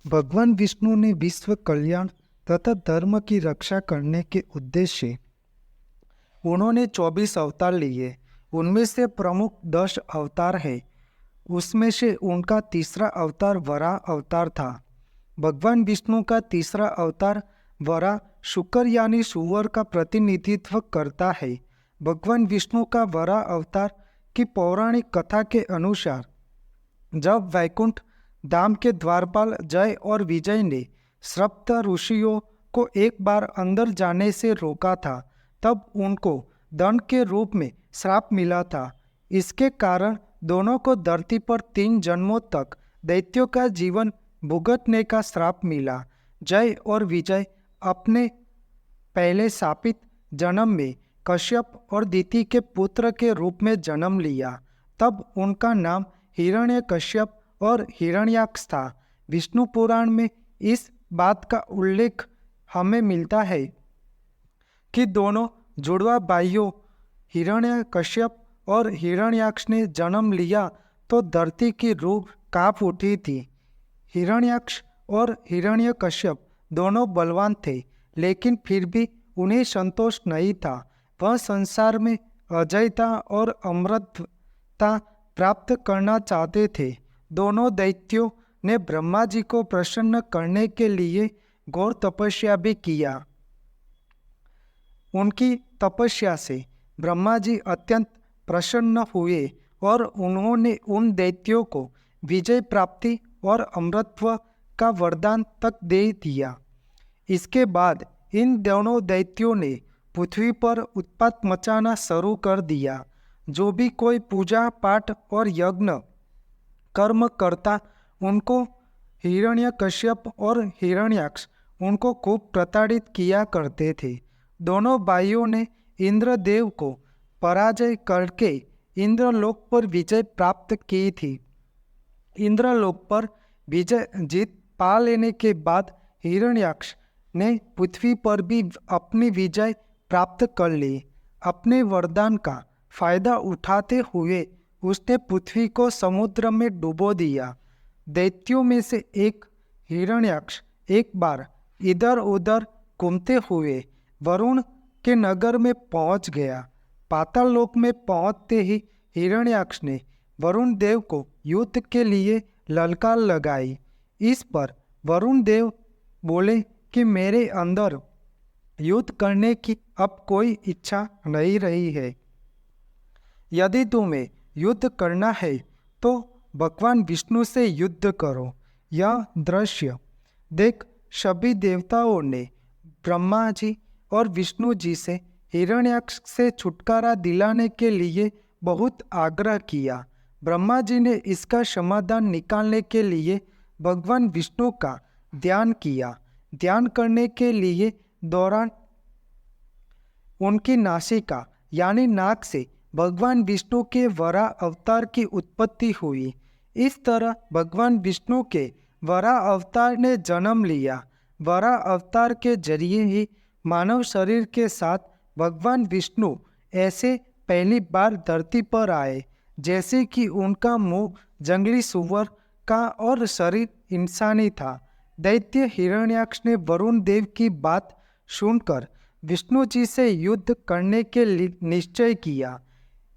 भगवान विष्णु ने विश्व कल्याण तथा धर्म की रक्षा करने के उद्देश्य उन्होंने 24 अवतार लिए। उनमें से प्रमुख 10 अवतार है। उसमें से उनका तीसरा अवतार वराह अवतार था। भगवान विष्णु का तीसरा अवतार वराह शुकर यानी सुअर का प्रतिनिधित्व करता है। भगवान विष्णु का वराह अवतार की पौराणिक कथा के अनुसार जब वैकुंठ धाम के द्वारपाल जय और विजय ने सप्त ऋषियों को एक बार अंदर जाने से रोका था, तब उनको दंड के रूप में श्राप मिला था। इसके कारण दोनों को धरती पर 3 जन्मों तक दैत्यों का जीवन भुगतने का श्राप मिला। जय और विजय अपने पहले शापित जन्म में कश्यप और दिति के पुत्र के रूप में जन्म लिया। तब उनका नाम हिरण्यकश्यप और हिरण्याक्ष था। विष्णु पुराण में इस बात का उल्लेख हमें मिलता है कि दोनों जुड़वा भाइयों हिरण्यकश्यप और हिरण्याक्ष ने जन्म लिया तो धरती की रूह कांप उठी थी। हिरण्याक्ष और हिरण्यकश्यप दोनों बलवान थे, लेकिन फिर भी उन्हें संतोष नहीं था। वह संसार में अजयता और अमरत्वता प्राप्त करना चाहते थे। दोनों दैत्यों ने ब्रह्मा जी को प्रसन्न करने के लिए घोर तपस्या भी किया। उनकी तपस्या से ब्रह्मा जी अत्यंत प्रसन्न हुए और उन्होंने उन दैत्यों को विजय प्राप्ति और अमरत्व का वरदान तक दे दिया। इसके बाद इन दोनों दैत्यों ने पृथ्वी पर उत्पात मचाना शुरू कर दिया। जो भी कोई पूजा पाठ और यज्ञ कर्म करता, उनको हिरण्यकश्यप और हिरण्याक्ष उनको खूब प्रताड़ित किया करते थे। दोनों भाइयों ने इंद्रदेव को पराजय करके इंद्रलोक पर विजय प्राप्त की थी। इंद्रलोक पर विजय जीत पा लेने के बाद हिरण्याक्ष ने पृथ्वी पर भी अपनी विजय प्राप्त कर ली। अपने वरदान का फायदा उठाते हुए उसने पृथ्वी को समुद्र में डुबो दिया। दैत्यों में से एक हिरण्याक्ष एक बार इधर उधर घूमते हुए वरुण के नगर में पहुंच गया। पाताल लोक में पहुंचते ही हिरण्याक्ष ने वरुण देव को युद्ध के लिए ललकार लगाई। इस पर वरुण देव बोले कि मेरे अंदर युद्ध करने की अब कोई इच्छा नहीं रही है। यदि तुम्हें युद्ध करना है तो भगवान विष्णु से युद्ध करो। यह दृश्य देख सभी देवताओं ने ब्रह्मा जी और विष्णु जी से हिरण्याक्ष से छुटकारा दिलाने के लिए बहुत आग्रह किया। ब्रह्मा जी ने इसका समाधान निकालने के लिए भगवान विष्णु का ध्यान किया। ध्यान करने के लिए दौरान उनकी नासिका यानी नाक से भगवान विष्णु के वराह अवतार की उत्पत्ति हुई। इस तरह भगवान विष्णु के वराह अवतार ने जन्म लिया। वराह अवतार के जरिए ही मानव शरीर के साथ भगवान विष्णु ऐसे पहली बार धरती पर आए, जैसे कि उनका मुंह जंगली सुअर का और शरीर इंसानी था। दैत्य हिरण्याक्ष ने वरुण देव की बात सुनकर विष्णु जी से युद्ध करने के लिए निश्चय किया।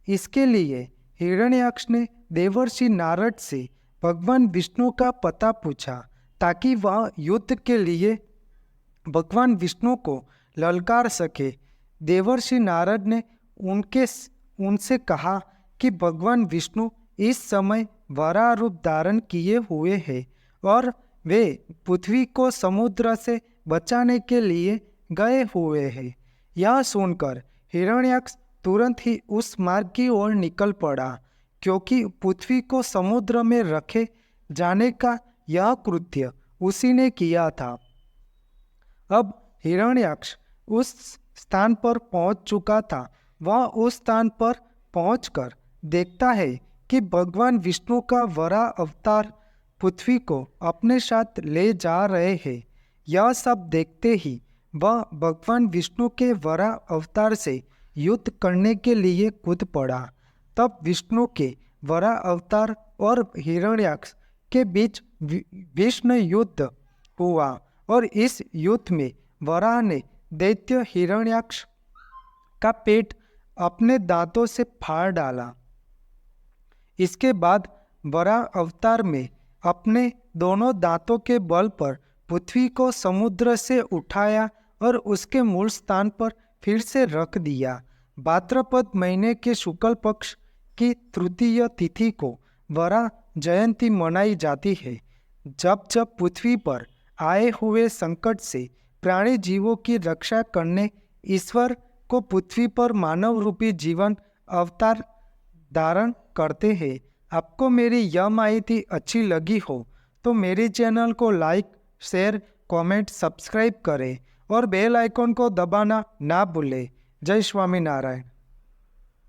इसके लिए हिरण्याक्ष ने देवर्षि नारद से भगवान विष्णु का पता पूछा ताकि वह युद्ध के लिए भगवान विष्णु को ललकार सके। देवर्षि नारद ने उनसे कहा कि भगवान विष्णु इस समय वराह रूप धारण किए हुए हैं और वे पृथ्वी को समुद्र से बचाने के लिए गए हुए हैं। यह सुनकर हिरण्याक्ष तुरंत ही उस मार्ग की ओर निकल पड़ा, क्योंकि पृथ्वी को समुद्र में रखे जाने का यह कृत्य उसी ने किया था। अब हिरण्याक्ष उस स्थान पर पहुंच चुका था। वह उस स्थान पर पहुंचकर देखता है कि भगवान विष्णु का वराह अवतार पृथ्वी को अपने साथ ले जा रहे हैं। यह सब देखते ही वह भगवान विष्णु के वराह अवतार से युद्ध करने के लिए कूद पड़ा। तब विष्णु के वराह अवतार और हिरण्याक्ष के बीच विष्णु युद्ध हुआ और इस युद्ध में वराह ने दैत्य हिरण्याक्ष का पेट अपने दांतों से फाड़ डाला। इसके बाद वराह अवतार में अपने दोनों दांतों के बल पर पृथ्वी को समुद्र से उठाया और उसके मूल स्थान पर फिर से रख दिया। भाद्रपद महीने के शुक्ल पक्ष की तृतीय तिथि को वराह जयंती मनाई जाती है। जब जब पृथ्वी पर आए हुए संकट से प्राणी जीवों की रक्षा करने ईश्वर को पृथ्वी पर मानव रूपी जीवन अवतार धारण करते हैं। आपको मेरी यह माहिती अच्छी लगी हो तो मेरे चैनल को लाइक, शेयर, कमेंट, सब्सक्राइब करें और बेल आइकॉन को दबाना ना भूलें। जय स्वामीनारायण।